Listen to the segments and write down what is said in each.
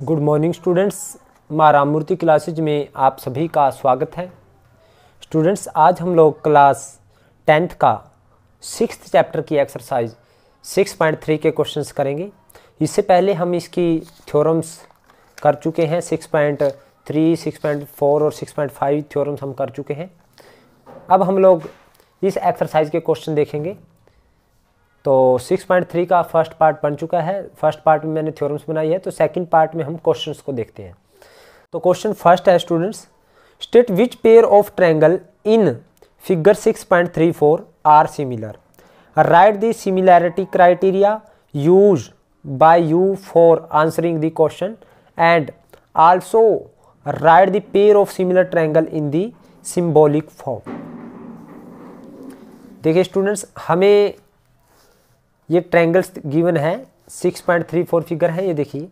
Good morning students, माँ Ramamurthy classes में आप सभी का स्वागत है। स्टूडेंट्स, आज हम लोग क्लास 10th का 6th चैप्टर की एक्सरसाइज 6.3 के क्वेश्चंस करेंगे। इससे पहले हम इसकी थ्योरम्स कर चुके हैं। 6.3, 6.4 और 6.5 थ्योरम्स हम कर चुके हैं। अब हम लोग इस एक्सरसाइज के क्वेश्चन देखेंगे। तो 6.3 का फर्स्ट पार्ट बन चुका है। फर्स्ट पार्ट में मैंने थ्योरम्स बनाई है, तो सेकंड पार्ट में हम क्वेश्चंस को देखते हैं। तो क्वेश्चन फर्स्ट है students, state which pair of triangle in figure 6.34 are similar, write the similarity criteria used by you for answering the question and also write the pair of similar triangle in the symbolic form. देखिए students, हमें ये triangles given है। 6.34 figure है, ये देखिए,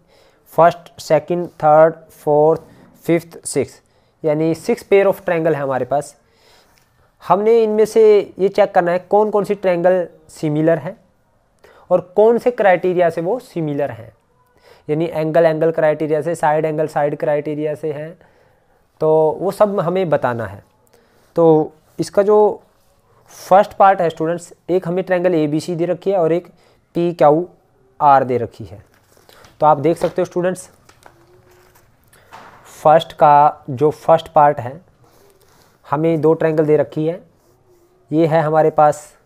first, second, third, fourth, fifth, six, यानी 6 pair of triangle है हमारे पास। हमने इनमें से ये चेक करना है कौन कौन सी ट्रायंगल सिमिलर है और कौन से क्राइटेरिया से वो सिमिलर हैं, यानी एंगल एंगल क्राइटेरिया से, साइड एंगल साइड क्राइटेरिया से हैं, तो वो सब हमें बताना है। तो इसका जो फर्स्ट पार्ट है स्टूडेंट्स, एक हमें ट्रायंगल ए बी सी दे रखी है और एक पी क्यू आर दे रखी है। तो आप देख सकते हो स्टूडेंट्स, फर्स्ट का जो फर्स्ट पार्ट है, हमें दो ट्रायंगल दे रखी है। ये है हमारे पास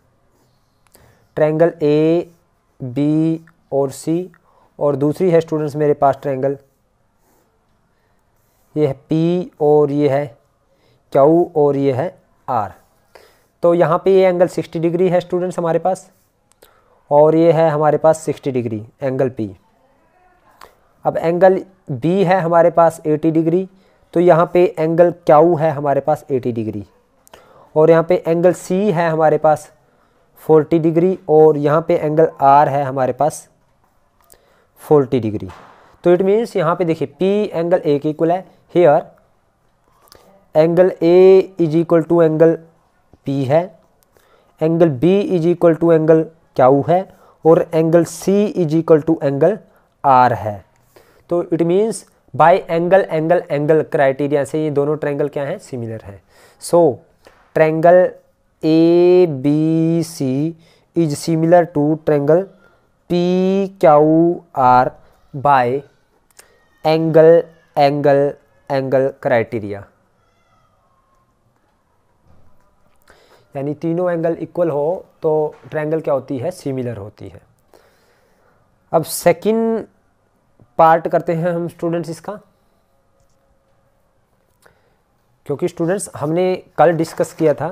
ट्रायंगल ए बी और सी, और दूसरी है स्टूडेंट्स मेरे पास ट्रायंगल, ये है पी और ये है क्यू और ये है आर। तो यहाँ पे ये एंगल 60 डिग्री है स्टूडेंट्स हमारे पास, और ये है हमारे पास 60 डिग्री एंगल पी। अब एंगल बी है हमारे पास 80 डिग्री, तो यहाँ पे एंगल क्यू है हमारे पास 80 डिग्री, और यहाँ पे एंगल सी है हमारे पास 40 डिग्री, और यहाँ पे एंगल आर है हमारे पास 40 डिग्री। तो इट मीन्स यहाँ पे देखिए पी एंगल ए के इक्वल है। Here angle A is equal to angle P है, angle B is equal to angle Q है, और angle C is equal to angle R है। तो it means by angle angle angle criteria से ये दोनों ट्रायंगल क्या हैं, सिमिलर हैं। So triangle A B C is similar to triangle P Q R by angle angle angle criteria, यानी तीनों एंगल इक्वल हो तो ट्रायंगल क्या होती है, सिमिलर होती है। अब सेकंड पार्ट करते हैं हम स्टूडेंट्स इसका, क्योंकि स्टूडेंट्स हमने कल डिस्कस किया था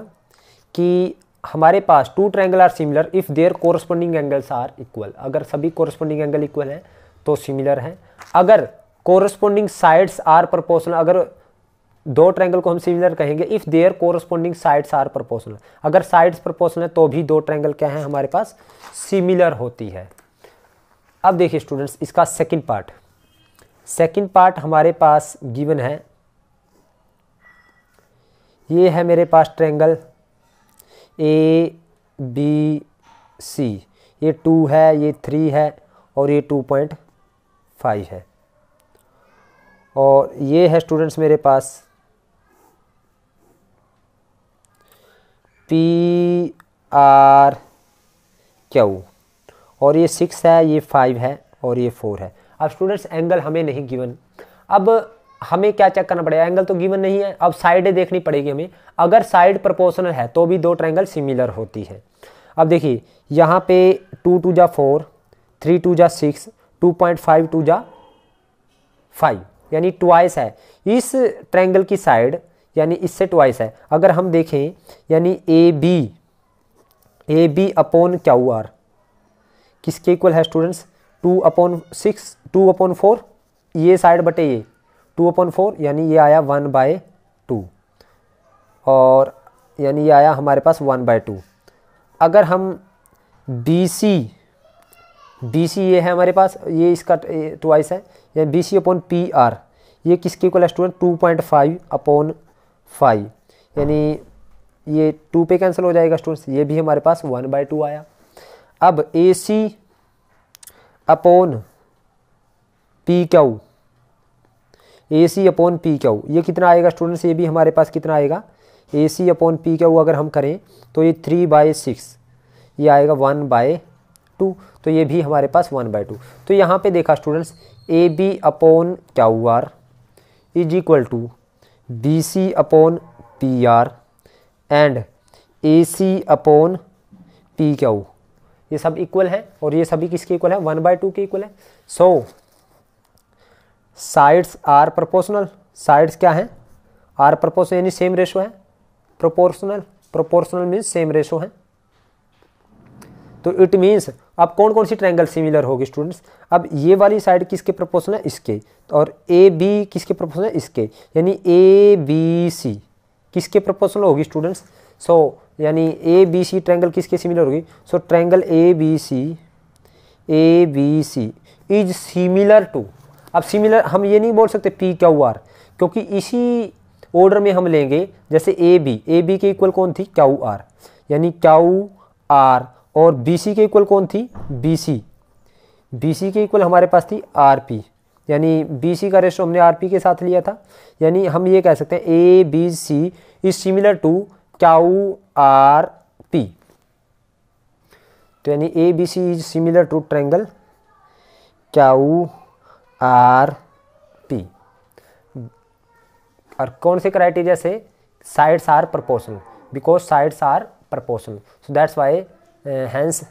कि हमारे पास two triangle are similar if their corresponding angles are equal. अगर सभी कोरस्पॉन्डिंग एंगल इक्वल हैं तो सिमिलर हैं। अगर कोरस्पॉन्डिंग साइड्स आर प्रोपोर्शनल, अगर दो ट्रायंगल को हम सिमिलर कहेंगे if there corresponding sides are proportional. अगर साइड्स प्रोपोर्शनल है तो भी दो ट्रायंगल क्या है हमारे पास, सिमिलर होती है। अब देखिए स्टूडेंट्स, इसका सेकंड पार्ट, सेकंड पार्ट हमारे पास गिवन है। ये है मेरे पास ट्रायंगल ए बी सी, ये 2 है, ये 3 है, और ये 2.5 है, और ये है स्टूडेंट्स मेरे पास पी आर क्यू, और ये 6 है, ये 5 है, और ये 4 है। अब स्टूडेंट्स एंगल हमें नहीं गिवन, अब हमें क्या चेक करना पड़ेगा, एंगल तो गिवन नहीं है, अब साइडें देखनी पड़ेगी हमें। अगर साइड प्रोपोर्शनल है तो भी दो ट्रायंगल सिमिलर होती है। अब देखिए यहाँ पे 2 2 जा 4, 3 2 जा 6, 2.5 2 जा 5, यानी ट्वाइस है। इस ट्रायंगल की साइड यानी इससे ट्वाइस है। अगर हम देखें यानी A B upon Q R किसके इक्वल है स्टूडेंट्स, 2/6, 2/4, ये साइड बटे ये 2/4, यानी ये आया 1/2, और यानी ये आया हमारे पास 1/2। अगर हम बी सी ये है हमारे पास, ये इसका ट्वाइस है, यानी B C upon P R, ये किसके इक्वल है स्टूडेंट, 2.5/5, यानी ये 2 पे कैंसिल हो जाएगा स्टूडेंट्स, ये भी हमारे पास 1/2 आया। अब ए सी अपॉन पी क्यू, ए सी अपॉन पी क्यू, ये कितना आएगा स्टूडेंट्स, ये भी हमारे पास कितना आएगा, ए सी अपॉन पी क्यू अगर हम करें तो ये 3/6, ये आएगा 1/2, तो ये भी हमारे पास 1/2। तो यहाँ पे देखा students, A B upon Q R is equal to B C upon P R and A C upon P Q, ये सब इक्वल है और ये सभी किसके इक्वल है, 1/2 के इक्वल है। सो साइड्स आर प्रोपोर्शनल, साइड्स क्या है, आर प्रोपोर्शनल यानी सेम रेशो है, proportional, proportional means same ratio है। तो इट मीन्स अब कौन कौन सी ट्रायंगल सिमिलर होगी स्टूडेंट्स, अब ये वाली साइड किसके प्रोपोर्शनल है, इसके, और ए बी किसके प्रोपोर्शनल है, इसके, यानी ए बी सी किसके प्रोपोर्शनल होगी स्टूडेंट्स। सो यानी ए बी सी ट्रायंगल किसके सिमिलर होगी, so triangle A B C is similar to, अब सिमिलर हम ये नहीं बोल सकते पी क्यू आर, क्योंकि इसी ऑर्डर में हम लेंगे, जैसे ए बी के इक्वल कौन थी, क्यू आर, यानी क्यू आर, और बी सी के इक्वल कौन थी, बी सी के इक्वल हमारे पास थी आर पी, यानी बी सी का रेशो हमने आर पी के साथ लिया था, यानी हम ये कह सकते हैं A B C is similar to Q R P. तो यानी A B C is similar to triangle Q R P, और कौन से क्राइटेरिया से, sides are proportional, because sides are proportional, so that's why hence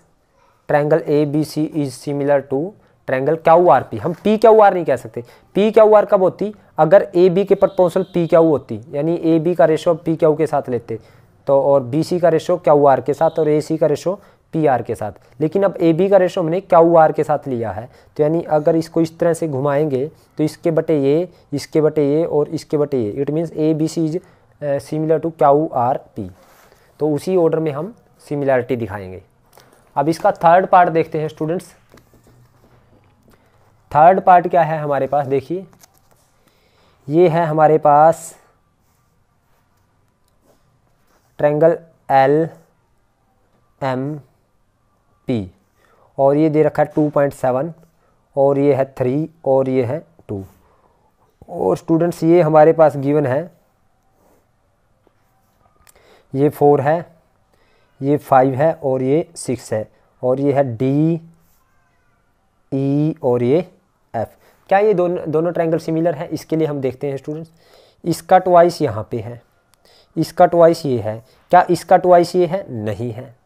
triangle A B C is similar to triangle Q R P. हम P Q R नहीं कह सकते, P Q R कब होती, अगर ए बी के proportional P Q होती, यानी ए बी का रेशो पी क्यू के साथ लेते तो, और बी सी का रेशो क्यू आर के साथ, और ए सी का रेशो पी आर के साथ, लेकिन अब ए बी का रेशो हमने क्यू आर के साथ लिया है, तो यानी अगर इसको इस तरह से घुमाएंगे तो इसके बटे ये, इसके बटे ये और इसके बटे ये, it means A B C is similar to Q R P. तो उसी ऑर्डर में हम सिमिलैरिटी दिखाएंगे। अब इसका थर्ड पार्ट देखते हैं स्टूडेंट्स। थर्ड पार्ट क्या है हमारे पास, देखिए ये है हमारे पास ट्रायंगल एल एम पी, और ये दे रखा है 2.7, और ये है 3, और ये है 2, और स्टूडेंट्स ये हमारे पास गिवन है, ये 4 है, ये 5 है, और ये 6 है, और ये है डी ई और ये एफ। क्या ये दोनों ट्रायंगल सिमिलर है, इसके लिए हम देखते हैं स्टूडेंट्स। इसका ट्वाइस यहाँ पे है, इसका ट्वाइस ये है, क्या इसका ट्वाइस ये है, नहीं है।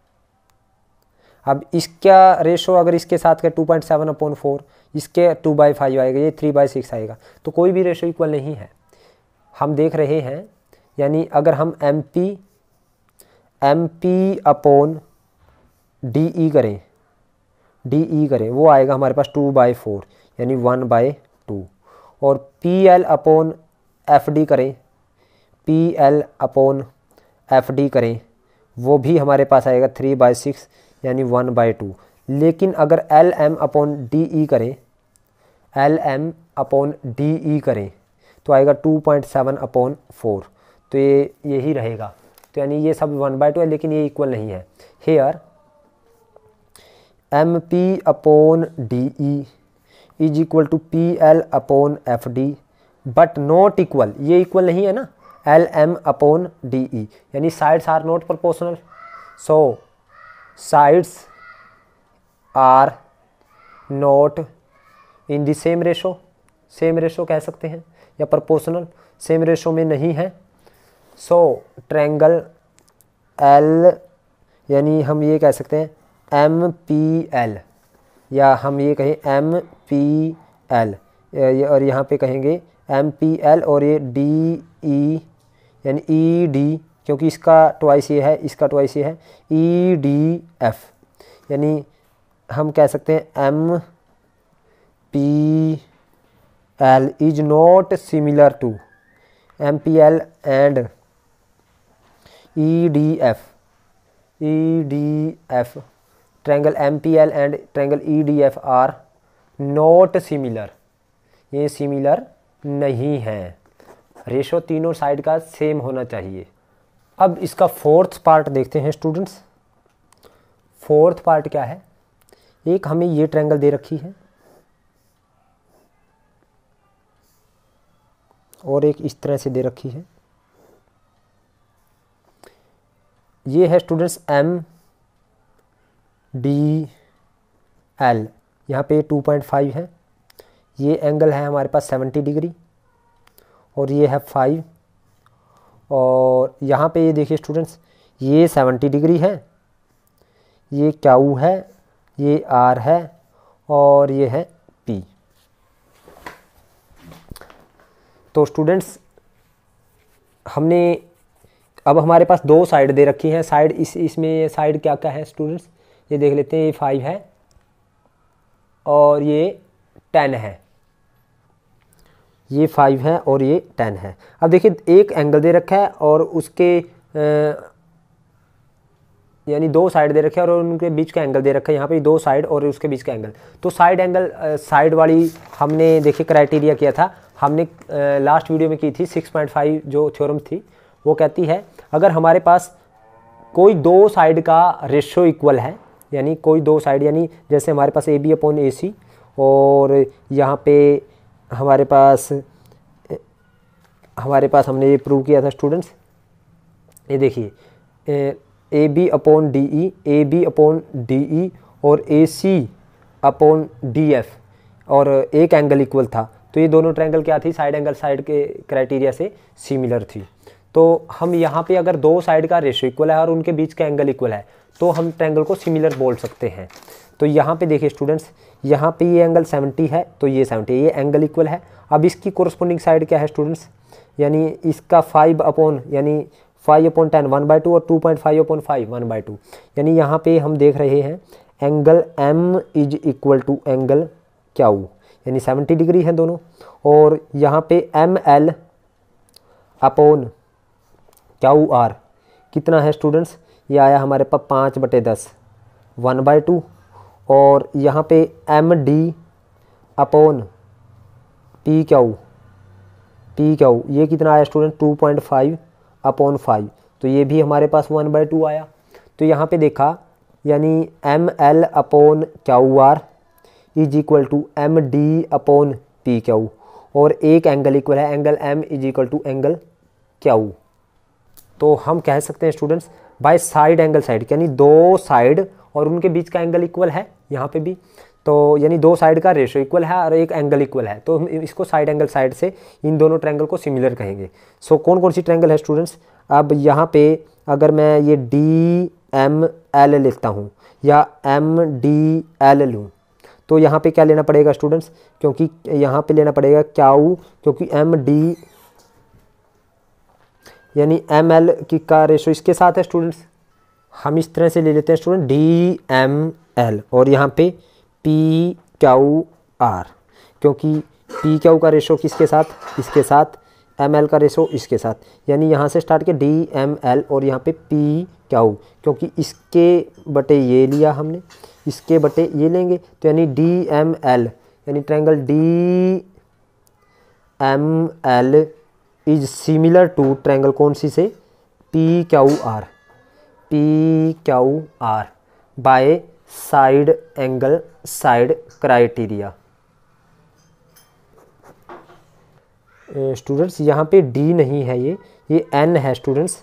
अब इसका रेशो अगर इसके साथ का 2.7/4, इसके 2/5 आएगा, ये 3/6 आएगा, तो कोई भी रेशो इक्वल नहीं है। हम देख रहे हैं, यानी अगर हम M P upon D E करें, वो आएगा हमारे पास 2/4 यानी 1/2, और P L upon F D करें, वो भी हमारे पास आएगा 3/6 यानी 1/2। लेकिन अगर L M upon D E करें तो आएगा 2.7/4, तो ये यही रहेगा। तो यानी ये सब 1/2 है, लेकिन ये इक्वल नहीं है। Here M P upon D E is equal to P L upon F D, but not equal, ये इक्वल नहीं है ना L M upon D E, यानी sides are not proportional. So sides are not in the same ratio कह सकते हैं, या proportional, same ratio में नहीं है। सो ट्रायंगल एल, यानी हम ये कह सकते हैं एम पी एल, या हम ये कहें एम पी एल, और यहाँ पे कहेंगे एम पी एल, और ये डी ई यानी ई डी, क्योंकि इसका ट्वाइस ये है, इसका ट्वाइस ये है, ई डी एफ, यानी हम कह सकते हैं M P L is not similar to M P L and E D F, triangle M P L and triangle E D F are not similar, ये सिमिलर नहीं है। रेशो तीनों साइड का सेम होना चाहिए। अब इसका फोर्थ पार्ट देखते हैं स्टूडेंट्स। फोर्थ पार्ट क्या है, एक हमें ये ट्रायंगल दे रखी है, और एक इस तरह से दे रखी है। ये है स्टूडेंट्स एम डी एल, यहाँ पे 2.5 है। ये एंगल है हमारे पास 70 डिग्री और ये है 5। और यहाँ पे ये देखिए स्टूडेंट्स, ये 70 डिग्री है, ये क्यू है, ये आर है और ये है पी। तो स्टूडेंट्स हमने अब हमारे पास दो साइड दे रखी हैं। साइड इसमें साइड क्या क्या है स्टूडेंट्स, ये देख लेते हैं। ये 5 है और ये 10 है। ये 5 है और ये 10 है। अब देखिए एक एंगल दे रखा है और उसके यानी दो साइड दे रखे हैं और उनके बीच का एंगल दे रखा है। यहाँ पे दो साइड और उसके बीच का एंगल। तो साइड एंगल साइड वाली हमने देखिए क्राइटेरिया किया था, हमने लास्ट वीडियो में की थी। 6.5 जो थ्योरम थी वो कहती है अगर हमारे पास कोई दो साइड का रेशो इक्वल है, यानी कोई दो साइड, यानी जैसे हमारे पास AB/AC और यहाँ पे हमारे पास हमने ये प्रूव किया था स्टूडेंट्स। ये देखिए AB/DE, AB/DE और AC/DF और एक एंगल इक्वल था। तो ये दोनों ट्रायंगल क्या थी, साइड एंगल साइड के क्राइटेरिया से सिमिलर थी। तो हम यहाँ पे अगर दो साइड का रेशो इक्वल है और उनके बीच का एंगल इक्वल है तो हम ट्रायंगल को सिमिलर बोल सकते हैं। तो यहाँ पे देखिए स्टूडेंट्स, यहाँ पे ये एंगल 70 है तो ये 70, ये एंगल इक्वल है। अब इसकी कोरस्पोंडिंग साइड क्या है स्टूडेंट्स, यानी इसका 5/10 1/2 और 2.5/5 1/2, यानी यहाँ पे हम देख रहे हैं angle M is equal to angle Q, यानी 70 डिग्री है दोनों। और यहाँ पे ML/QR कितना है स्टूडेंट्स, ये आया हमारे पास 5/10 1/2। और यहाँ पे MD/PQ ये कितना आया स्टूडेंट, 2.5/5, तो ये भी हमारे पास 1/2 आया। तो यहाँ पे देखा यानी ML/QR is equal to MD/PQ और एक एंगल इक्वल है angle M is equal to angle Q। तो हम कह सकते हैं students by side angle side, यानी दो साइड और उनके बीच का एंगल इक्वल है यहाँ पे भी, तो यानी दो साइड का रेशो इक्वल है और एक एंगल इक्वल है, तो हम इसको साइड एंगल साइड से इन दोनों ट्रायंगल को सिमिलर कहेंगे। सो कौन कौन सी ट्रायंगल है स्टूडेंट्स, अब यहाँ पे अगर मैं ये DML लिखता हूँ या MDL लूँ तो यहाँ पे क्या लेना पड़ेगा स्टूडेंट्स, क्योंकि यहाँ पे लेना पड़ेगा क्यू, क्योंकि MD यानी ML की का रेशो इसके साथ है स्टूडेंट्स। हम इस तरह से ले लेते हैं स्टूडेंट DML और यहाँ पे PQR, क्योंकि PQ का रेशो किसके साथ, इसके साथ, ML का रेशो इसके साथ, यानी यहाँ से स्टार्ट के DML और यहाँ पे PQ, क्योंकि इसके बटे ये लिया हमने, इसके बटे ये लेंगे, तो यानी DML यानी triangle DML is similar to triangle कौन सी से, PQR by side angle side criteria. Students यहाँ पे D नहीं है, ये N है स्टूडेंट्स,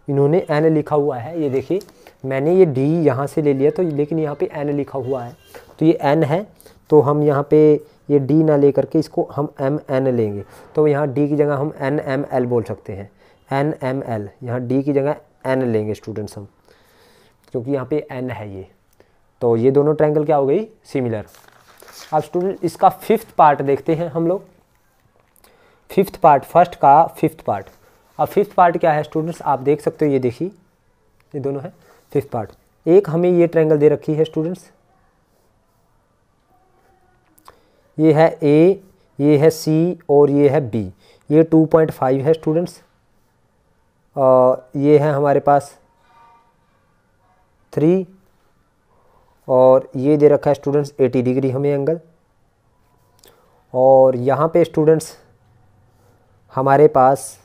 इन्होंने N लिखा हुआ है। ये देखिए मैंने ये D यहाँ से ले लिया तो, लेकिन यहाँ पे N लिखा हुआ है तो ये N है, तो हम यहाँ पे ये D ना ले करके इसको हम MN लेंगे, तो यहाँ D की जगह हम NML बोल सकते हैं, NML, यहाँ D की जगह N लेंगे स्टूडेंट्स हम, क्योंकि यहाँ पे N है ये। तो ये दोनों ट्रायंगल क्या हो गई, सिमिलर। अब स्टूडेंट इसका फिफ्थ पार्ट देखते हैं हम लोग, फिफ्थ पार्ट, फर्स्ट का फिफ्थ पार्ट। अब फिफ्थ पार्ट क्या है स्टूडेंट्स, आप देख सकते हो, ये देखिए ये दोनों है फिफ्थ पार्ट। एक हमें ये ट्रायंगल दे रखी है स्टूडेंट्स, ये है A, ये है C और ये है B, ये 2.5 है स्टूडेंट्स। ये है हमारे पास 3 और ये दे रखा है स्टूडेंट्स 80 डिग्री हमें एंगल। और यहाँ पे स्टूडेंट्स हमारे पास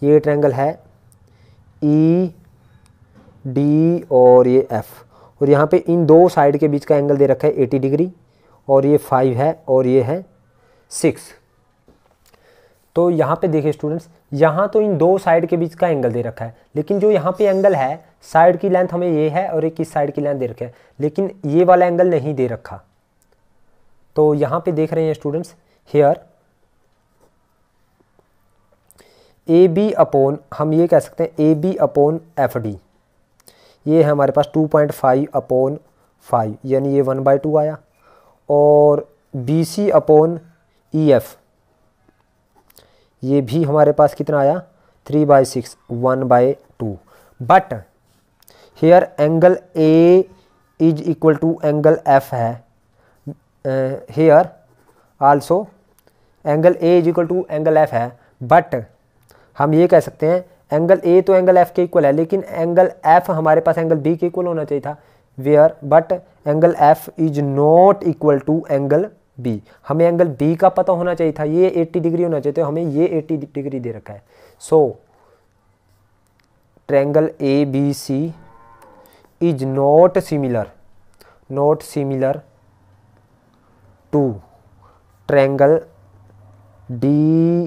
ये ट्रायंगल है ED और ये F, और यहाँ पे इन दो साइड के बीच का एंगल दे रखा है 80 डिग्री और ये 5 है और ये है 6। तो यहाँ पे देखिए स्टूडेंट्स, यहाँ तो इन दो साइड के बीच का एंगल दे रखा है, लेकिन जो यहाँ पे एंगल है साइड की लेंथ हमें ये है और एक इस साइड की लेंथ दे रखा है, लेकिन ये वाला एंगल नहीं दे रखा। तो यहाँ पे देख रहे हैं students, here A B upon, हम ये कह सकते हैं A B upon F D, ये है हमारे पास 2.5 अपॉन 5, यानी ये 1/2 आया। और B C upon E F, ये भी हमारे पास कितना आया 3/6, 1/2। But here angle A is equal to angle F है, here also angle A is equal to angle F है, बट हम ये कह सकते हैं एंगल ए तो एंगल एफ के इक्वल है, लेकिन एंगल एफ हमारे पास एंगल बी के इक्वल होना चाहिए था, where but angle F is not equal to angle B. हमें एंगल बी का पता होना चाहिए था, ये 80 डिग्री होना चाहिए, तो हमें ये 80 डिग्री दे रखा है। So triangle A B C is not similar to triangle D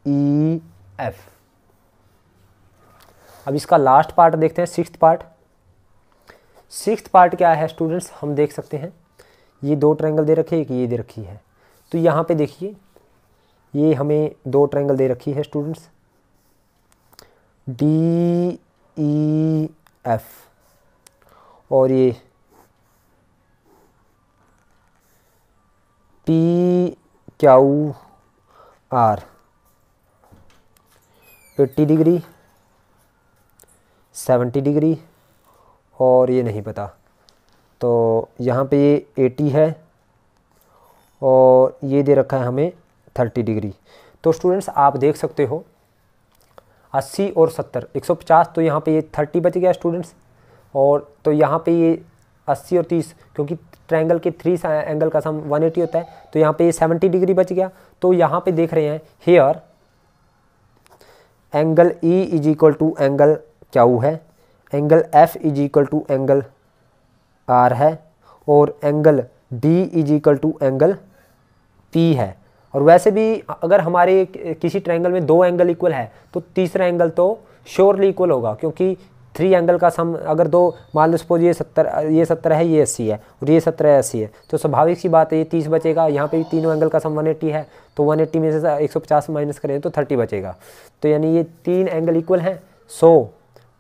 E F. अब इसका लास्ट पार्ट देखते हैं, सिक्स्थ पार्ट क्या है स्टूडेंट्स, हम देख सकते हैं ये दो ट्रायंगल दे रखे हैं, एक ये दे रखी है। तो यहाँ पे देखिए ये हमें दो ट्रायंगल दे रखी है स्टूडेंट्स, डी ई एफ, और ये P Q are 80 degree, 70 degree, और ये नहीं पता। तो यहाँ पे ये 80 है और ये दे रखा है हमें 30 डिग्री। तो स्टूडेंट्स आप देख सकते हो 80 और 70 150, तो यहाँ पे ये 30 बच गया स्टूडेंट्स, और तो यहाँ पे ये 80 और 30, क्योंकि ट्रायंगल के 3 एंगल का सम 180 होता है, तो यहाँ पे ये 70 डिग्री बच गया। तो यहाँ पे देख रहे हैं here angle E is equal to angle Q है, angle F is equal to angle R है, और angle D is equal to angle P है। और वैसे भी अगर हमारे किसी ट्रायंगल में दो एंगल इक्वल है तो तीसरा एंगल तो श्योरली इक्वल होगा, क्योंकि 3 एंगल का सम अगर दो, मान लो सपोज ये 70 है, ये 80 है, और ये 70 है 80 है, तो स्वाभाविक सी बात है ये 30 बचेगा। यहाँ पे भी तीनों एंगल का सम 180 है, तो 180 में से 150 माइनस करें तो 30 बचेगा। तो यानी ये 3 एंगल इक्वल हैं। सो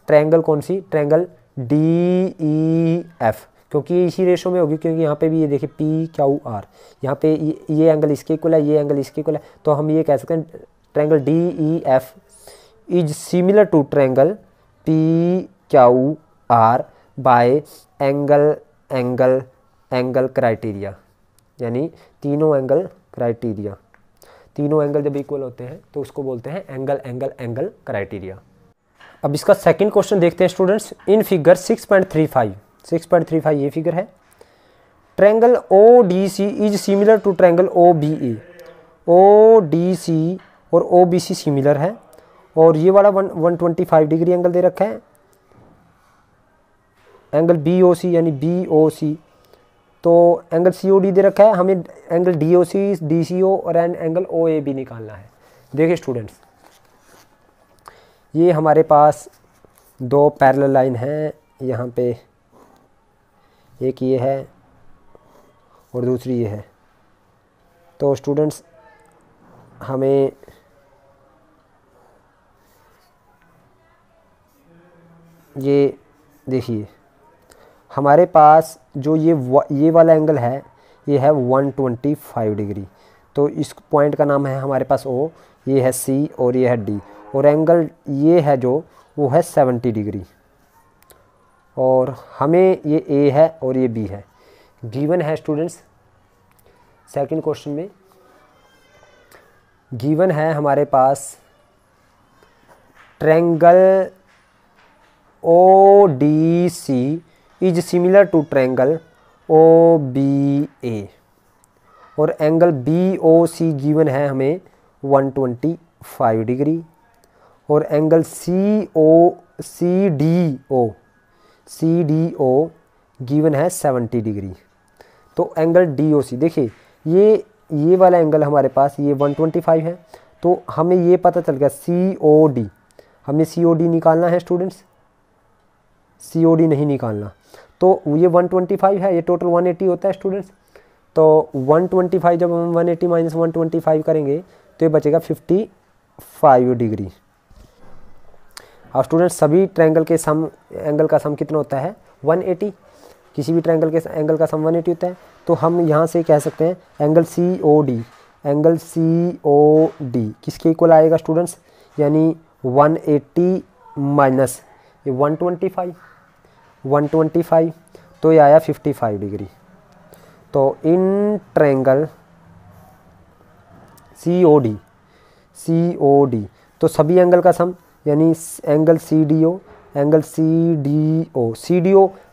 ट्रायंगल कौन सी, ट्रायंगल डी ई एफ, क्योंकि ये इसी रेशो में होगी, क्योंकि यहाँ पे भी ये देखिए पी क्यू आर, यहाँ पे ये एंगल इसके इक्वल है, ये एंगल इसके इक्वल है, तो हम ये कह सकते हैं triangle D E F is similar to triangle P Q R by angle criteria, यानी तीनों एंगल क्राइटेरिया। तीनों एंगल जब इक्वल होते हैं तो उसको बोलते हैं एंगल क्राइटेरिया। अब इसका सेकंड क्वेश्चन देखते हैं स्टूडेंट्स। इन फिगर 6.35 ये फिगर है, triangle O D C is similar to triangle O B A. O D C और ओ बी सी सिमिलर है, और ये वाला 125 डिग्री एंगल दे रखा है, एंगल बी ओ सी यानी बी ओ सी, तो एंगल सी ओ डी दे रखा है, हमें एंगल डी ओ सी, डी सी ओ और एंगल ओ ए बी निकालना है। देखिए स्टूडेंट्स, ये हमारे पास दो पैरेलल लाइन हैं, यहाँ पे एक ये है और दूसरी ये है। तो स्टूडेंट्स हमें ये देखिए, हमारे पास जो ये वाला एंगल है ये है 125 डिग्री, तो इस पॉइंट का नाम है हमारे पास ओ, ये है सी और ये है डी, और एंगल ये है जो वो है 70 डिग्री, और हमें ये ए है और ये बी है। गिवन है स्टूडेंट्स, सेकंड क्वेश्चन में गिवन है हमारे पास triangle O D C is similar to triangle O B A, और angle B O C given है हमें 125 डिग्री, और angle C D O given है 70 डिग्री। तो एंगल डी ओ सी देखिए, ये वाला एंगल हमारे पास ये 125 है, तो हमें ये पता चल गया COD, हमें COD निकालना है स्टूडेंट्स, COD नहीं निकालना। तो ये 125 है, ये टोटल 180 होता है स्टूडेंट्स। तो 125 जब हम 180 माइनस 125 करेंगे तो ये बचेगा 55 डिग्री। अब स्टूडेंट्स सभी ट्रायंगल के सम एंगल का सम कितना होता है 180, किसी भी ट्रायंगल के एंगल का सम 180 होता है। तो हम यहाँ से कह सकते हैं एंगल COD किसके इक्वल आएगा स्टूडेंट्स, यानी 180 माइनस ये 125, तो ये आया 55 डिग्री। तो इन ट्रायंगल COD तो सभी एंगल का सम यानी एंगल CDO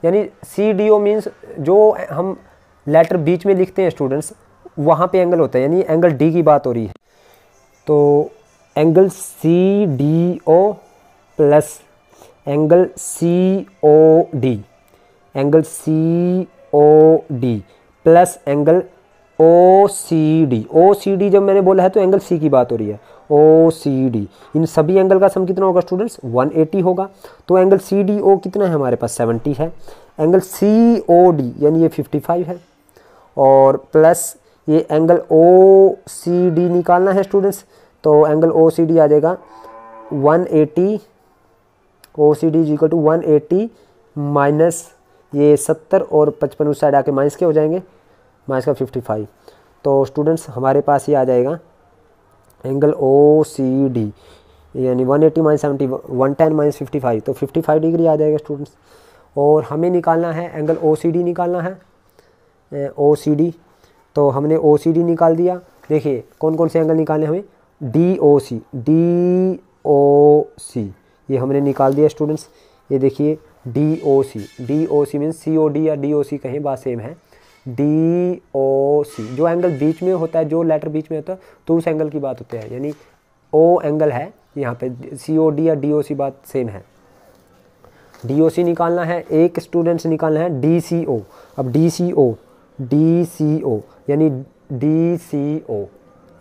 यानी CDO मीन्स जो हम लेटर बीच में लिखते हैं स्टूडेंट्स, वहाँ पे एंगल होता है, यानी एंगल D की बात हो रही है। तो angle CDO plus angle COD plus angle OCD जब मैंने बोला है तो एंगल C की बात हो रही है, OCD, इन सभी एंगल का सम कितना होगा स्टूडेंट्स 180 होगा। तो एंगल CDO कितना है हमारे पास 70 है, एंगल COD यानी ये 55 है, और प्लस ये एंगल OCD निकालना है स्टूडेंट्स। तो एंगल OCD आ जाएगा 180, OCD is equal to 180 minus ये 70 और 55 उस साइड आके माइनस के हो जाएंगे, माइनस का 55। तो स्टूडेंट्स हमारे पास ये आ जाएगा एंगल OCD यानी 180 माइनस 70 110 माइनस 55, तो 55 डिग्री आ जाएगा स्टूडेंट्स। और हमें निकालना है एंगल OCD निकालना है, OCD। तो हमने OCD निकाल दिया। देखिए कौन कौन से एंगल निकालने हमें, DOC ये हमने निकाल दिया स्टूडेंट्स। ये देखिए DOC मीन्स COD या DOC कहीं बात सेम है। DOC जो एंगल बीच में होता है, जो लेटर बीच में होता है, तो उस एंगल की बात होती है, यानी O एंगल है यहाँ पे, COD या DOC बात सेम है। DOC निकालना है, एक स्टूडेंट्स निकालना है DCO। अब DCO यानी DCO,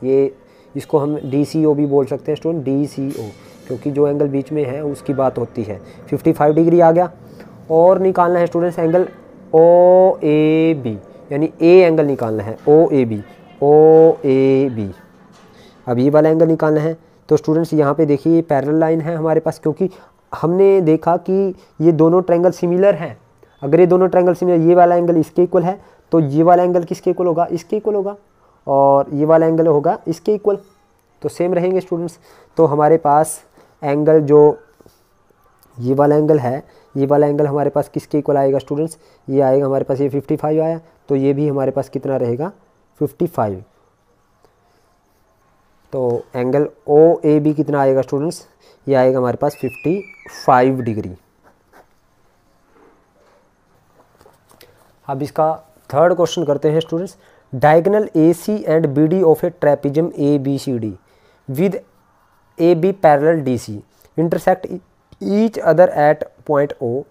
ये इसको हम DCO भी बोल सकते हैं स्टूडेंट, DCO, क्योंकि जो एंगल बीच में है उसकी बात होती है। 55 डिग्री आ गया। और निकालना है स्टूडेंट्स एंगल OAB यानी A एंगल निकालना है, OAB। अब ये वाला एंगल निकालना है। तो स्टूडेंट्स यहाँ पे देखिए ये पैरेलल लाइन है हमारे पास, क्योंकि हमने देखा कि ये दोनों ट्रायंगल सिमिलर हैं। अगर ये दोनों ट्रायंगल सिमिलर, ये वाला एंगल इसके इक्वल है, तो ये वाला एंगल किसके इक्वल होगा, इसके इक्वल होगा, और ये वाला एंगल होगा इसके इक्वल, तो सेम रहेंगे स्टूडेंट्स। तो हमारे पास एंगल जो ये वाला एंगल है, ये वाला एंगल हमारे पास किसके इक्वल आएगा स्टूडेंट्स, ये आएगा हमारे पास, ये 55 आया, तो ये भी हमारे पास कितना रहेगा 55। तो एंगल OAB कितना आएगा स्टूडेंट्स, ये आएगा हमारे पास 55 डिग्री। अब इसका थर्ड क्वेश्चन करते हैं students. Diagonal AC and BD of a trapezium ABCD with AB parallel DC intersect each other at point O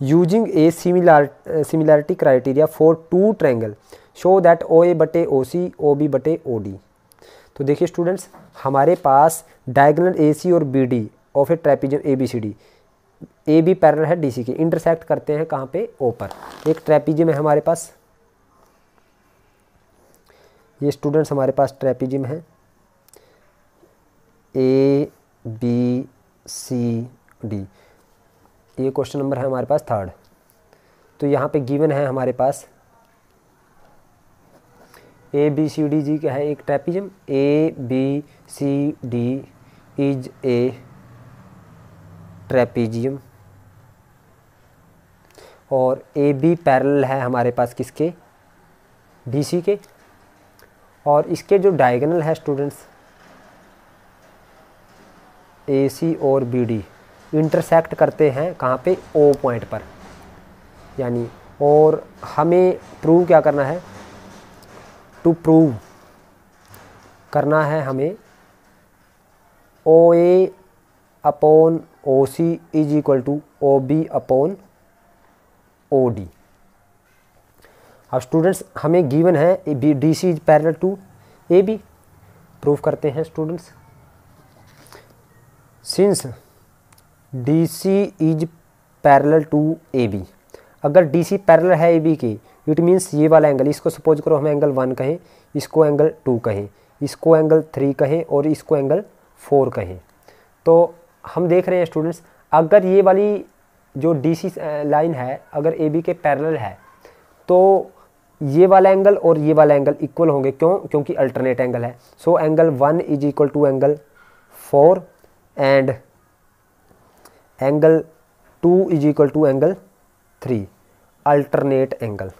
using a similarity criteria for two triangle show that OA बटे OC OB बटे OD। तो देखिए students, हमारे पास diagonal AC और BD of a trapezium ABCD, AB parallel है DC के, intersect करते हैं कहाँ पे, O पर। एक ट्रेपेजियम है हमारे पास, ये स्टूडेंट्स हमारे पास ट्रेपेजियम है ABCD, ये क्वेश्चन नंबर है हमारे पास थर्ड। तो यहाँ पे गिवन है हमारे पास ABCD जी क्या है, एक trapezium, ABCD is a trapezium, और AB पैरेलल है हमारे पास किसके, DC के, और इसके जो डायगोनल है स्टूडेंट्स AC और BD इंटरसेक्ट करते हैं कहाँ पे, O पॉइंट पर, यानी, और हमें प्रूव क्या करना है, टू प्रूव करना है हमें OA upon OC is equal to OB upon OD। अब स्टूडेंट्स हमें गिवन है DC is parallel to AB, proof करते हैं students. Since DC is parallel to AB, अगर DC पैरेलल है AB के, इट मीन्स ये वाला एंगल, इसको सपोज करो हम एंगल 1 कहें, इसको एंगल 2 कहें, इसको एंगल 3 कहें और इसको एंगल 4 कहें। तो हम देख रहे हैं स्टूडेंट्स, अगर ये वाली जो DC लाइन है अगर AB के पैरेलल है तो ये वाला एंगल और ये वाला एंगल इक्वल होंगे। क्यों? क्योंकि अल्टरनेट एंगल है। So angle 1 is equal to angle 4 and angle 2 is equal to angle 3, alternate angle,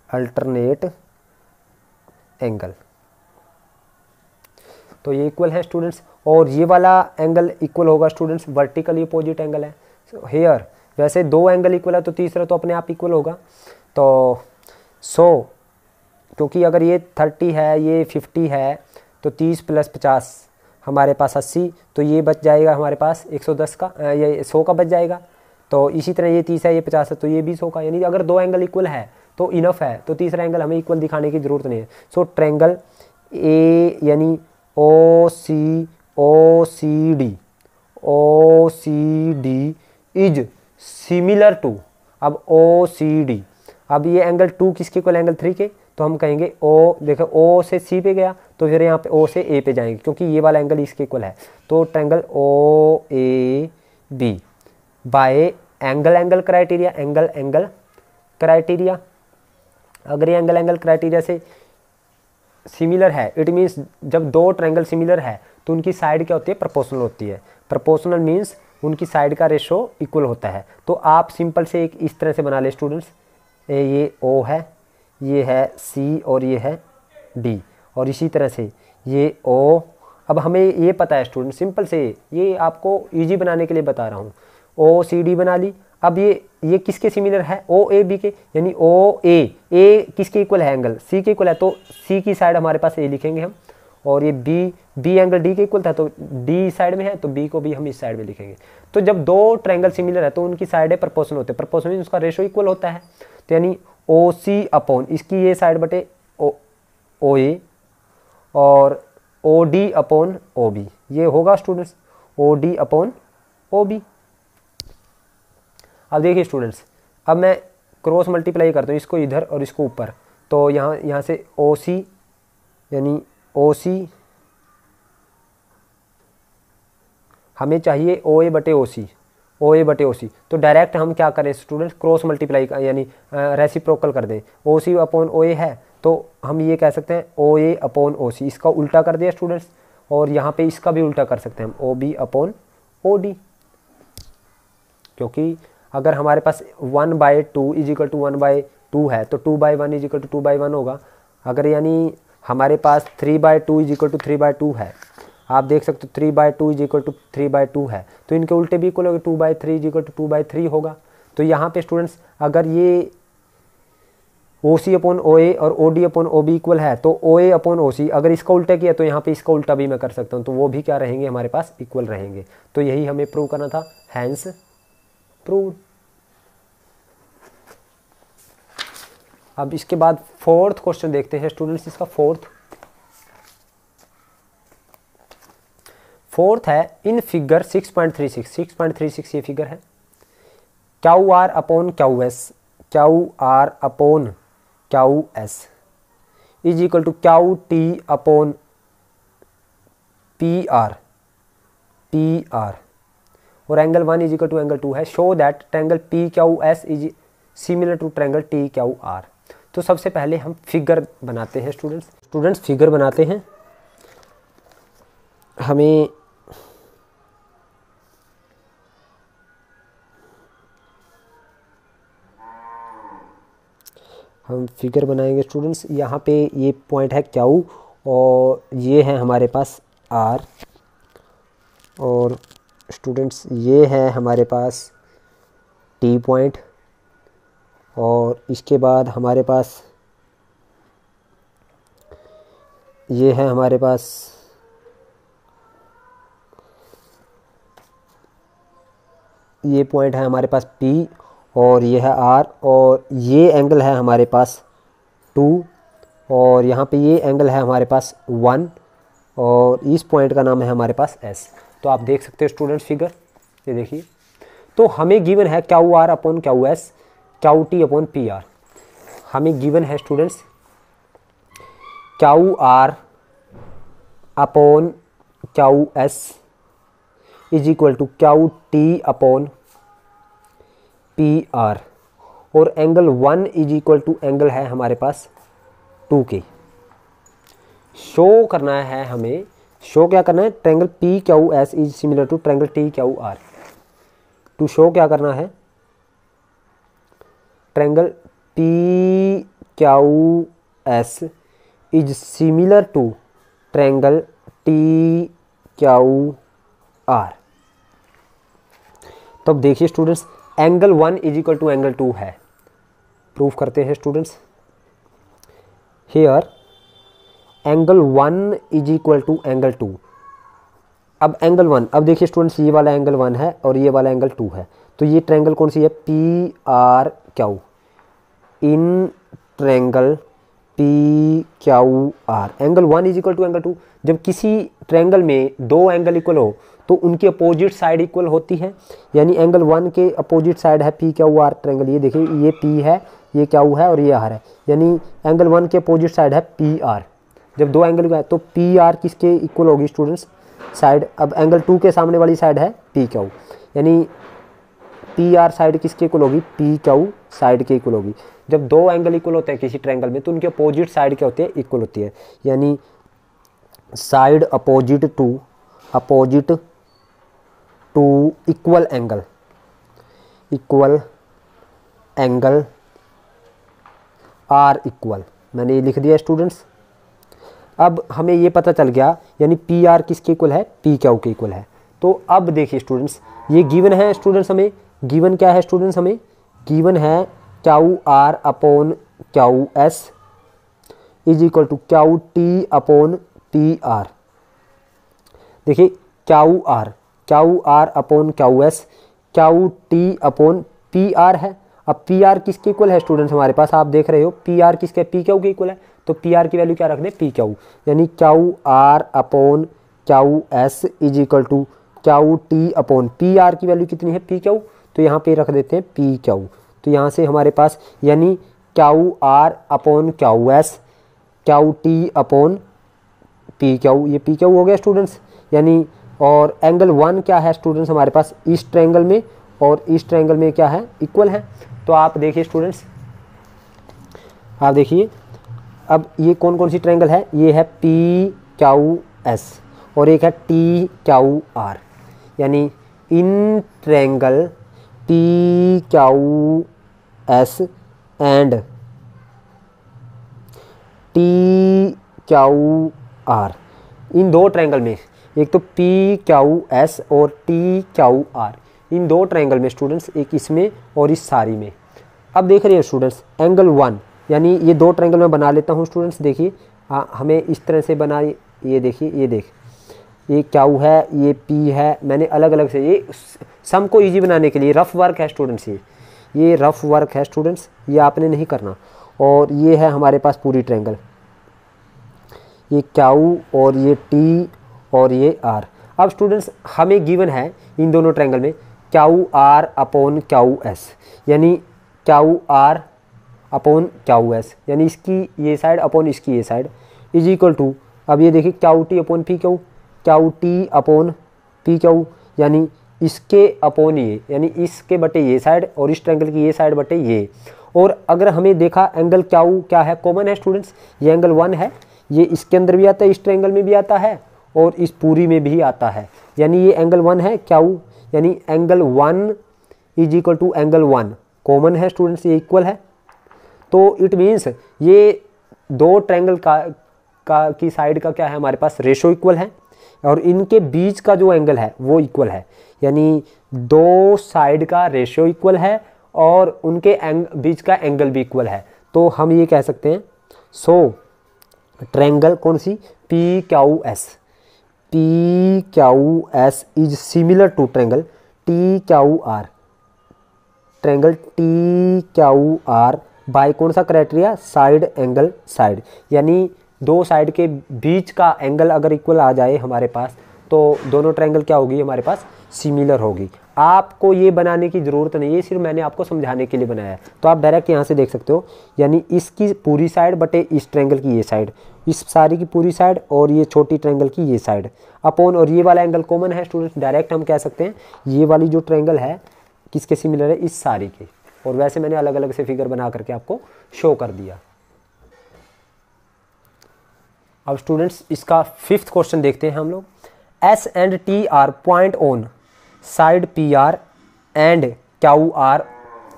alternate angle. तो ये इक्वल है स्टूडेंट्स, और ये वाला एंगल इक्वल होगा स्टूडेंट्स, वर्टिकली अपोजिट एंगल है हेयर। वैसे दो एंगल इक्वल है तो तीसरा तो अपने आप इक्वल होगा। तो क्योंकि अगर ये 30 है ये 50 है तो 30 + 50 हमारे पास 80, तो ये बच जाएगा हमारे पास 110 का, ये 100 का बच जाएगा। तो इसी तरह ये 30 है ये 50 है तो ये 20 का, यानी अगर दो एंगल इक्वल है तो इनफ है, तो तीसरा एंगल हमें इक्वल दिखाने की ज़रूरत नहीं है। सो ट्रायंगल ए यानी OCD इज सिमिलर टू, अब OCD, अब ये एंगल 2 किसके इक्वल, एंगल 3 के, तो हम कहेंगे O, देखो O से C पे गया तो फिर यहाँ पे O से A पे जाएंगे क्योंकि ये वाला एंगल इसके इक्वल है। तो triangle OAB bye angle criteria, angle criteria, अगर ये एंगल क्राइटेरिया से सिमिलर है, इट मीन्स जब दो ट्रायंगल सिमिलर है तो उनकी साइड क्या होती है, प्रोपोर्शनल होती है। प्रोपोर्शनल मीन्स उनकी साइड का रेशो इक्वल होता है। तो आप सिंपल से एक इस तरह से बना ले स्टूडेंट्स, ये O है, ये है C और ये है D, और इसी तरह से ये O। अब हमें ये पता है स्टूडेंट, सिंपल से ये आपको इजी बनाने के लिए बता रहा हूँ। OCD बना ली। अब ये किसके सिमिलर है, OAB के, यानी A किसके इक्वल है, एंगल C के इक्वल है, तो C की साइड हमारे पास A लिखेंगे हम, और ये B एंगल D के इक्वल था तो D साइड में है तो B को भी हम इस साइड में लिखेंगे। तो जब दो ट्रायंगल सिमिलर है तो उनकी साइड प्रोपोर्शनल होते हैं, प्रोपोर्शनल मींस उसका रेशो इक्वल होता है। तो यानी OC अपॉन इसकी ये साइड बटे OA और OD अपॉन OB, ये होगा स्टूडेंट्स OD अपॉन OB। अब देखिए स्टूडेंट्स, अब मैं क्रॉस मल्टीप्लाई करता हूँ इसको इधर और इसको ऊपर, तो यहाँ से OC यानी OC हमें चाहिए OA बटे OC, तो डायरेक्ट हम क्या करें स्टूडेंट्स, क्रॉस मल्टीप्लाई यानी रेसिप्रोकल कर दें। OC अपॉन OA है तो हम ये कह सकते हैं OA अपॉन OC, इसका उल्टा कर दिया स्टूडेंट्स, और यहाँ पे इसका भी उल्टा कर सकते हैं हम OB अपॉन OD, क्योंकि अगर हमारे पास 1/2 इज इक्वल टू 1/2 है तो 2/1 इज इक्वल टू 2/1 होगा। अगर यानी हमारे पास 3/2 इज इक्वल टू 3/2 है, आप देख सकते हो 3/2 इज इक्वल टू 3/2 है, तो इनके उल्टे भी इक्वल होगा, 2/3 इज इक्वल टू 2/3 होगा। तो यहाँ पे स्टूडेंट्स अगर ये OC अपॉन OA और OD अपॉन OB इक्वल है तो OA अपॉन OC, अगर इसका उल्टा किया तो यहाँ पे इसका उल्टा भी मैं कर सकता हूँ, तो वो भी क्या रहेंगे हमारे पास, इक्वल रहेंगे। तो यही हमें प्रूव करना था, हैंस प्रूव। अब इसके बाद फोर्थ क्वेश्चन देखते हैं स्टूडेंट्स, इसका फोर्थ है इन फिगर 6.36 ये फिगर है, QR upon QS is equal to QT upon PR और angle 1 is equal to angle 2 है। Show that triangle PQS is similar to triangle TQR। तो सबसे पहले हम फिगर बनाते हैं स्टूडेंट्स फिगर बनाते हैं। हम फिगर बनाएंगे स्टूडेंट्स। यहाँ पे ये पॉइंट है Q और ये है हमारे पास R, और स्टूडेंट्स ये है हमारे पास T पॉइंट, और इसके बाद हमारे पास ये है हमारे पास ये पॉइंट है हमारे पास P, और ये है R, और ये एंगल है हमारे पास 2, और यहाँ पे ये एंगल है हमारे पास 1, और इस पॉइंट का नाम है हमारे पास S। तो आप देख सकते हो स्टूडेंट्स फिगर, ये देखिए। तो हमें गिवन है Q R upon Q S Q T upon P R. हमें गिवन है students Q R upon Q S is equal to Q T upon P R, और angle 1 is equal to angle है हमारे पास 2K। Show करना है हमें, show क्या करना है, triangle P Q S is similar to triangle T Q R. To show क्या करना है, triangle P Q S is similar to triangle T Q R. तो अब देखिए students, angle 1 is equal to angle 2 है। प्रूफ करते हैं students. Here angle 1 is equal to angle 2। अब एंगल 1, अब देखिए स्टूडेंट्स, ये वाला एंगल 1 है और ये वाला एंगल 2 है। तो ये ट्रायंगल कौन सी है, P R Q. In triangle P Q R angle 1 is equal to angle 2। जब किसी ट्रायंगल में दो एंगल इक्वल हो तो उनकी अपोजिट साइड इक्वल होती है, यानी एंगल 1 के अपोजिट साइड है पी क्यू आर ट्रायंगल। ये देखिए, ये पी है, ये क्यू है और ये आर है, यानी एंगल 1 के अपोजिट साइड है पी आर। जब दो एंगल का है तो पी आर किसके इक्वल होगी स्टूडेंट्स, साइड। अब एंगल 2 के सामने वाली साइड है पी क्यू, यानी पी आर साइड किसके इक्वल होगी, पी क्यू साइड के इक्वल होगी। जब दो एंगल इक्वल होते हैं किसी ट्रायंगल में तो उनके अपोजिट साइड क्या होती है, इक्वल होती है, यानी side opposite to equal angle are equal. मैंने ये लिख दिया स्टूडेंट्स। अब हमें ये पता चल गया, यानी पी आर किसके इक्वल है, पी क्यू के इक्वल है। तो अब देखिए स्टूडेंट्स, ये गिवन है स्टूडेंट्स, हमें गिवन क्या है स्टूडेंट्स, हमें गिवन है Q R upon Q S is equal to Q T upon P R. देखिए Q R upon Q S Q T upon P R है। अब पी आर किसके इक्वल है स्टूडेंट्स, हमारे पास आप देख रहे हो पी आर किसके, पी क्यू के इक्वल है। तो पी आर की वैल्यू क्या रख दें, पी क्यू, यानी Q R upon Q S is equal to Q T upon P R की वैल्यू कितनी है, पी क्यू। तो यहाँ पे रख देते हैं पी क्यू। तो यहाँ से हमारे पास यानी Q R upon Q S Q T upon P Q, ये पी क्यू हो गया स्टूडेंट्स। यानी और एंगल 1 क्या है स्टूडेंट्स हमारे पास इस ट्रायंगल में, और इस ट्रायंगल में क्या है, इक्वल है। तो आप देखिए स्टूडेंट्स, आप देखिए अब ये कौन कौन सी ट्रायंगल है, ये है पी क्यू एस और एक है टी क्यू आर, यानी in triangle P Q S and T Q R, इन दो ट्रायंगल में, एक तो पी क्यू एस और टी क्यू आर, इन दो ट्रायंगल में स्टूडेंट्स, एक इसमें और इस सारी में। अब देख रहे हो स्टूडेंट्स एंगल 1, यानी ये दो ट्रायंगल मैं बना लेता हूँ स्टूडेंट्स। देखिए हमें इस तरह से बना, ये देखिए, ये देख, ये क्यू है, ये पी है, मैंने अलग अलग से, ये सम को इजी बनाने के लिए रफ वर्क है स्टूडेंट्स, ये रफ वर्क है स्टूडेंट्स, ये आपने नहीं करना। और ये है हमारे पास पूरी ट्रायंगल, ये क्यू और ये टी और ये आर। अब स्टूडेंट्स हमें गिवन है इन दोनों ट्रायंगल में Q R upon Q S, यानी Q R upon Q S, यानी इसकी ये साइड अपॉन इसकी ये साइड इज इक्वल टू, अब ये देखिए Q T upon P Q, Q T upon P Q, यानी इसके अपॉन ये, यानी इसके बटे ये साइड और इस ट्रायंगल की ये साइड बटे ये। और अगर हमें देखा एंगल क्यू क्या है, कॉमन है स्टूडेंट्स, ये एंगल 1 है, ये इसके अंदर भी आता है, इस ट्रायंगल में भी आता है और इस पूरी में भी आता है, यानी ये एंगल 1 है क्यू, यानी angle 1 is equal to angle 1 common है स्टूडेंट्स, ये इक्वल है। तो इट मीन्स ये दो ट्रायंगल का की साइड का क्या है, हमारे पास रेशो इक्वल है, और इनके बीच का जो एंगल है वो इक्वल है, यानी दो साइड का रेशो इक्वल है और उनके बीच का एंगल भी इक्वल है। तो हम ये कह सकते हैं, सो ट्रायंगल कौन सी, P Q S is similar to triangle T Q R, triangle T Q R by कौन सा क्राइटेरिया, साइड एंगल साइड, यानी दो साइड के बीच का एंगल अगर इक्वल आ जाए हमारे पास तो दोनों ट्रायंगल क्या होगी हमारे पास, सिमिलर होगी। आपको ये बनाने की ज़रूरत नहीं है, सिर्फ मैंने आपको समझाने के लिए बनाया है। तो आप डायरेक्ट यहाँ से देख सकते हो, यानी इसकी पूरी साइड बटे इस ट्रायंगल की ये साइड, इस सारी की पूरी साइड और ये छोटी ट्रायंगल की ये साइड अपॉन, और ये वाला एंगल कॉमन है स्टूडेंट्स। डायरेक्ट हम कह सकते हैं ये वाली जो ट्रायंगल है किसके सिमिलर है, इस सारी के। और वैसे मैंने अलग अलग से फिगर बना करके आपको शो कर दिया। अब स्टूडेंट्स इसका 5th क्वेश्चन देखते हैं हम लोग। S and T R point on side P R and Q are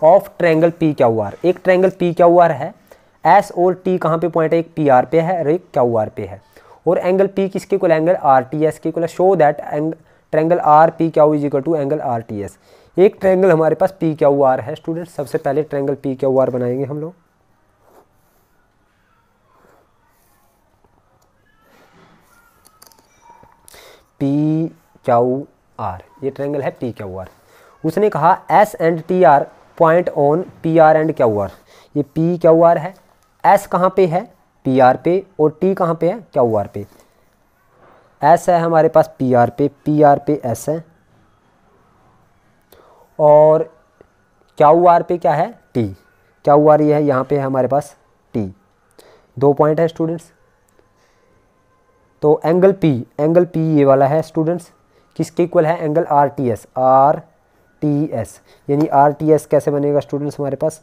of triangle P Q are. एक ट्रायंगल पी क्यू आर है, एस और टी कहाँ पे पॉइंट है, एक पी आर पे है और एक क्यू आर पे है, और एंगल पी किसके equal, angle R T S के इक्वल है। Show that triangle R P Q is equal to angle R T S. एक ट्रायंगल हमारे पास पी क्यू आर है स्टूडेंट्स। सबसे पहले ट्रायंगल पी क्यू आर बनाएंगे हम लोग। पी क्यू आर, ये ट्रायंगल है पी क्यू आर। उसने कहा S and T R point on P R and Q R. ये पी क्यू आर है, एस कहाँ पे है, पी आर पे, और टी कहाँ पे है, क्यू आर पे। एस है हमारे पास पी आर पे एस है, और क्यू आर पे क्या है, टी। क्यू आर ये है, यहाँ पे है हमारे पास टी। 2 पॉइंट है स्टूडेंट्स। तो एंगल पी ये वाला है स्टूडेंट्स, किसके इक्वल है, एंगल आर टी एस। यानी आर टी एस कैसे बनेगा स्टूडेंट्स, हमारे पास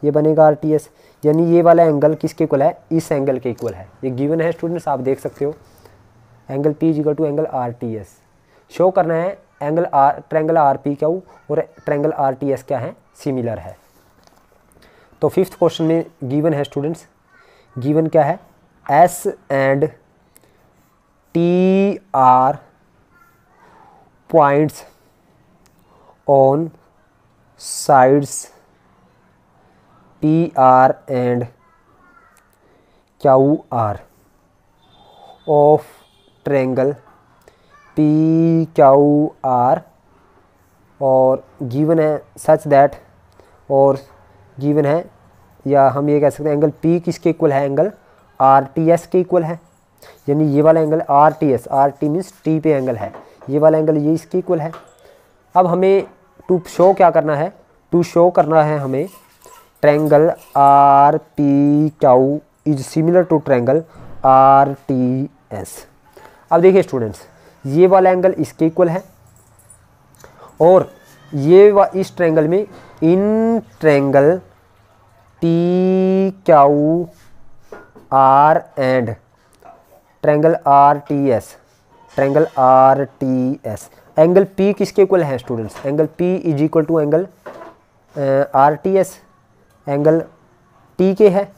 ये बनेगा आर टी एस, यानी ये वाला एंगल किसके इक्वल है, इस एंगल के इक्वल है। ये गिवन है स्टूडेंट्स, आप देख सकते हो। Angle P equal to angle R T S. Show करना है angle R, triangle R P Q और ट्रायंगल आर टी एस क्या है, सिमिलर है। तो 5th क्वेश्चन में गिवन है स्टूडेंट्स, गिवन क्या है, S and T are points on sides P R and Q are of triangle P Q are, और गिवन है सच दैट, और गिवन है, या हम ये कह सकते हैं एंगल पी किसके इक्वल है, एंगल आर टी एस के इक्वल है। यानी ये वाला angle R T S, R T means T पे एंगल है, ये वाला एंगल ये इसके इक्वल है। अब हमें टू शो क्या करना है, टू शो करना है हमें triangle R P Q is similar to triangle R T S. अब देखिए स्टूडेंट्स, ये वाला एंगल इसके इक्वल है, और ये इस ट्रायंगल में, in triangle P Q R and triangle R T S, triangle R T S, angle P किसके इक्वल है students, angle P is equal to angle R T S, angle T के है,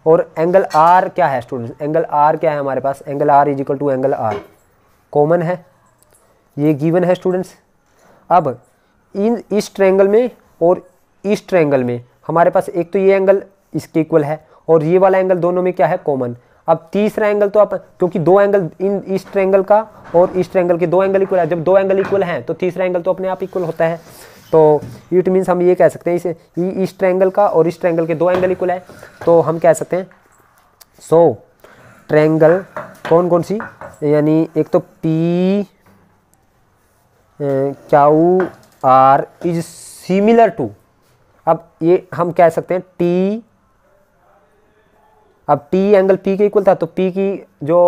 और एंगल आर क्या है students, angle are क्या है हमारे पास, angle R is equal to angle R, common है, ये गिवन है स्टूडेंट्स। अब इस ट्रायंगल में और इस ट्रायंगल में हमारे पास एक तो ये एंगल इसके इक्वल है, और ये वाला एंगल दोनों में क्या है, कॉमन। अब तीसरा एंगल तो आप, क्योंकि 2 एंगल इस ट्रायंगल का और इस ट्रायंगल के 2 एंगल इक्वल है, जब 2 एंगल इक्वल हैं तो तीसरा एंगल तो अपने आप इक्वल होता है। तो इट मीन्स हम ये कह सकते हैं, इसे इस ट्रायंगल का और इस ट्रायंगल के 2 एंगल इक्वल है, तो हम कह सकते हैं सो ट्रायंगल कौन कौन सी, यानी एक तो P Q R is similar to, अब ये हम कह सकते हैं टी, अब टी एंगल पी के इक्वल था, तो पी की जो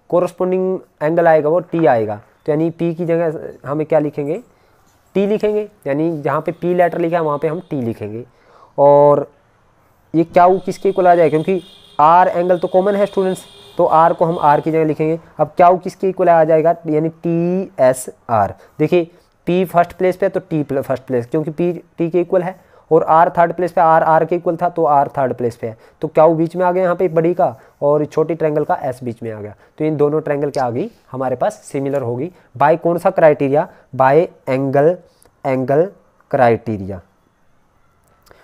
कोरस्पोंडिंग एंगल आएगा वो टी आएगा, तो यानी पी की जगह हमें क्या लिखेंगे, टी लिखेंगे, यानी जहाँ पे पी लेटर लिखा है वहाँ पे हम टी लिखेंगे। और ये क्यू किसके इक्वल आ जाएगा, क्योंकि आर एंगल तो कॉमन है स्टूडेंट्स, तो आर को हम आर की जगह लिखेंगे। अब क्यू किसके इक्वल आ जाएगा, यानी टी एस आर। देखिए पी फर्स्ट प्लेस पे है तो टी फर्स्ट प्लेस, क्योंकि पी टी के इक्वल है, और आर थर्ड प्लेस पे, आर आर के इक्वल था तो आर थर्ड प्लेस पे है, तो क्यू बीच में आ गया यहाँ पे बड़ी का, और छोटी ट्रायंगल का एस बीच में आ गया, तो इन दोनों ट्रायंगल क्या आ गई हमारे पास, सिमिलर होगी। बाय कौन सा criteria, bye angle criteria.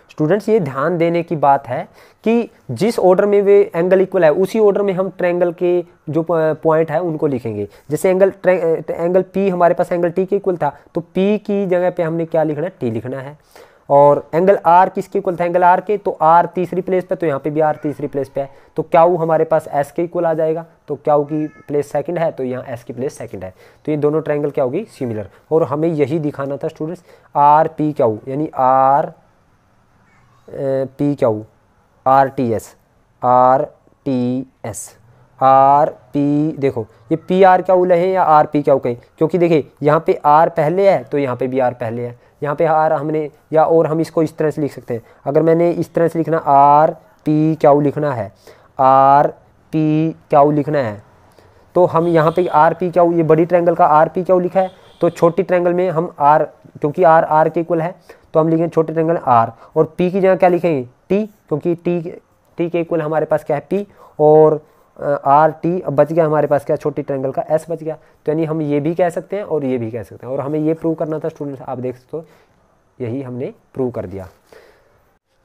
Students ये ध्यान देने की बात है कि जिस ऑर्डर में वे एंगल इक्वल है उसी ऑर्डर में हम ट्रायंगल के जो पॉइंट है उनको लिखेंगे। जैसे एंगल पी हमारे पास एंगल टी के इक्वल था, तो पी की जगह पे हमने क्या लिखना है, टी लिखना है। और एंगल आर किसके इक्वल था, एंगल आर के, तो आर तीसरी प्लेस पे, तो यहाँ पे भी आर तीसरी प्लेस पे है, तो क्याऊ हमारे पास एस के इक्वल आ जाएगा, तो क्याऊ की प्लेस सेकंड है तो यहाँ एस की प्लेस सेकंड है, तो ये दोनों ट्रायंगल क्या होगी, सिमिलर। और हमें यही दिखाना था स्टूडेंट्स, आर पी क्याऊ यानी R P Q R T S R P, देखो ये पी आर क्याऊ लहे या आर पी क्याऊ कहें, क्योंकि देखिए यहाँ पे आर पहले है तो यहाँ पे भी आर पहले है, यहाँ पे आर हमने, या और हम इसको इस तरह से लिख सकते हैं, अगर मैंने इस तरह से लिखना आर पी क्याऊ लिखना है, आर पी क्याऊ लिखना है, तो हम यहाँ पे आर पी क्याऊ, ये बड़ी ट्रायंगल का आर पी क्याऊ लिखा है, तो छोटी ट्रायंगल में हम आर, क्योंकि आर आर के इक्वल है तो हम लिखेंगे छोटे ट्रायंगल आर, और पी की जगह क्या लिखेंगे टी, क्योंकि टी के इक्वल हमारे पास क्या है पी, और आर टी, अब बच गया हमारे पास क्या, छोटी ट्रायंगल का एस बच गया, तो यानी हम ये भी कह सकते हैं और ये भी कह सकते हैं, और हमें ये प्रूव करना था स्टूडेंट्स, आप देख सकते हो यही हमने प्रूव कर दिया।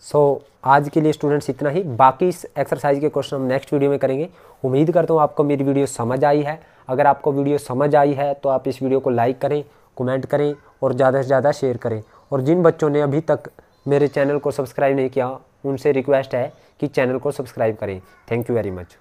सो आज के लिए स्टूडेंट्स इतना ही, बाकी इस एक्सरसाइज के क्वेश्चन हम नेक्स्ट वीडियो में करेंगे। उम्मीद करता हूँ आपको मेरी वीडियो समझ आई है। अगर आपको वीडियो समझ आई है तो आप इस वीडियो को लाइक करें, कमेंट करें और ज़्यादा से ज़्यादा शेयर करें, और जिन बच्चों ने अभी तक मेरे चैनल को सब्सक्राइब नहीं किया उनसे रिक्वेस्ट है कि चैनल को सब्सक्राइब करें। Thank you very much.